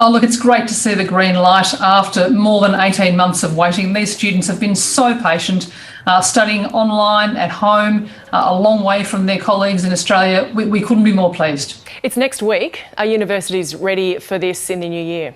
Oh, look, it's great to see the green light after more than 18 months of waiting. These students have been so patient, studying online, at home, a long way from their colleagues in Australia. We couldn't be more pleased. It's next week. Are universities ready for this in the new year?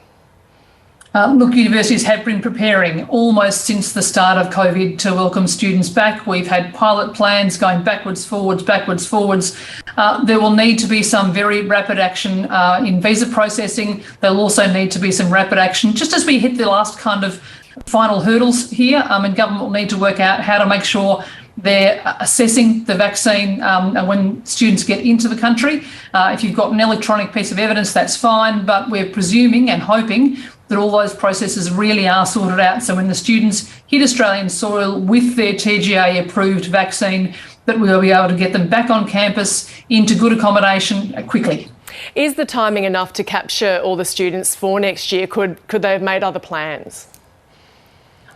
Look, universities have been preparing almost since the start of COVID to welcome students back. We've had pilot plans going backwards, forwards. There will need to be some very rapid action in visa processing. There'll also need to be some rapid action just as we hit the last kind of final hurdles here. And government will need to work out how to make sure they're assessing the vaccine when students get into the country. If you've got an electronic piece of evidence, that's fine, but we're presuming and hoping that all those processes really are sorted out. So when the students hit Australian soil with their TGA-approved vaccine, that we'll be able to get them back on campus into good accommodation quickly. Is the timing enough to capture all the students for next year? Could they have made other plans?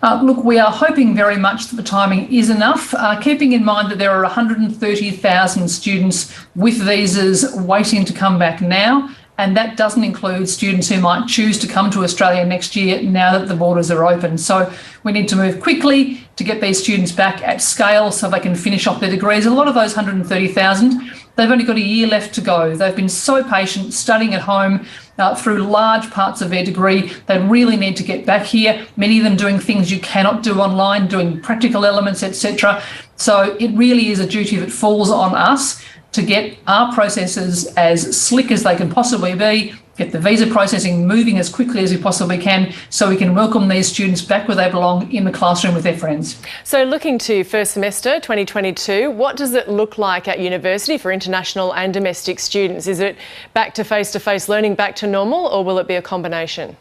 Look, we are hoping very much that the timing is enough, keeping in mind that there are 130,000 students with visas waiting to come back now, and that doesn't include students who might choose to come to Australia next year now that the borders are open. So we need to move quickly to get these students back at scale so they can finish off their degrees. A lot of those 130,000, they've only got a year left to go. They've been so patient, studying at home through large parts of their degree. They really need to get back here, many of them doing things you cannot do online, doing practical elements, etc. So it really is a duty that falls on us to get our processes as slick as they can possibly be, get the visa processing moving as quickly as we possibly can so we can welcome these students back where they belong in the classroom with their friends. So looking to first semester 2022, what does it look like at university for international and domestic students? Is it back to face-to-face learning, back to normal, or will it be a combination?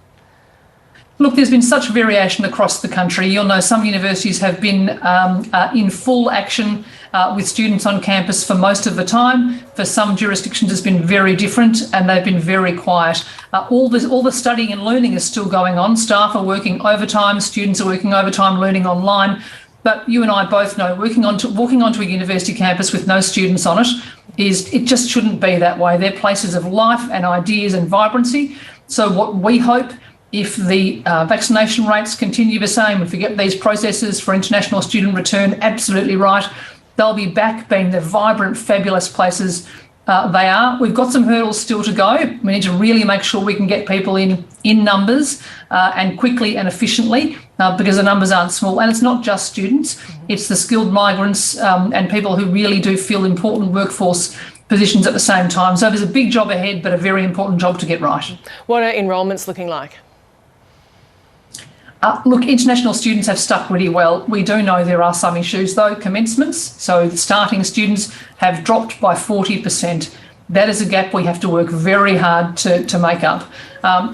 Look, there's been such variation across the country. You'll know some universities have been in full action with students on campus for most of the time. For some jurisdictions, it's been very different and they've been very quiet. All the studying and learning is still going on. Staff are working overtime, students are working overtime, learning online. But you and I both know walking onto a university campus with no students on it just shouldn't be that way. They're places of life and ideas and vibrancy. So what we hope, if the vaccination rates continue the same, if we get these processes for international student return absolutely right, they'll be back being the vibrant, fabulous places they are. We've got some hurdles still to go. We need to really make sure we can get people in numbers and quickly and efficiently because the numbers aren't small. And it's not just students, it's the skilled migrants and people who really do fill important workforce positions at the same time. So there's a big job ahead, but a very important job to get right. What are enrolments looking like? Look, international students have stuck really well. We do know there are some issues though, commencements. So the starting students have dropped by 40%. That is a gap we have to work very hard to make up.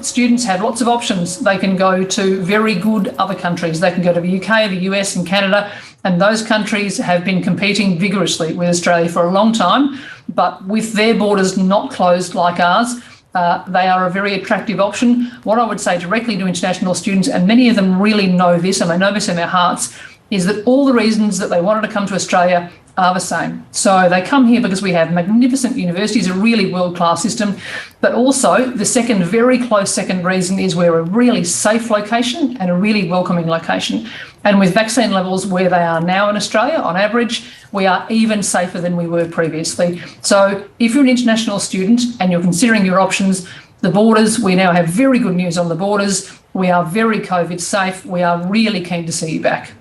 Students have lots of options. They can go to very good other countries. They can go to the UK, the US and Canada, and those countries have been competing vigorously with Australia for a long time, but with their borders not closed like ours, they are a very attractive option. What I would say directly to international students, and many of them really know this and they know this in their hearts, is that all the reasons that they wanted to come to Australia are the same. So they come here because we have magnificent universities, a really world-class system, but also the second, very close second reason is we're a really safe location and a really welcoming location. And with vaccine levels where they are now in Australia, on average, we are even safer than we were previously. So if you're an international student and you're considering your options, the borders, we now have very good news on the borders. We are very COVID safe. We are really keen to see you back.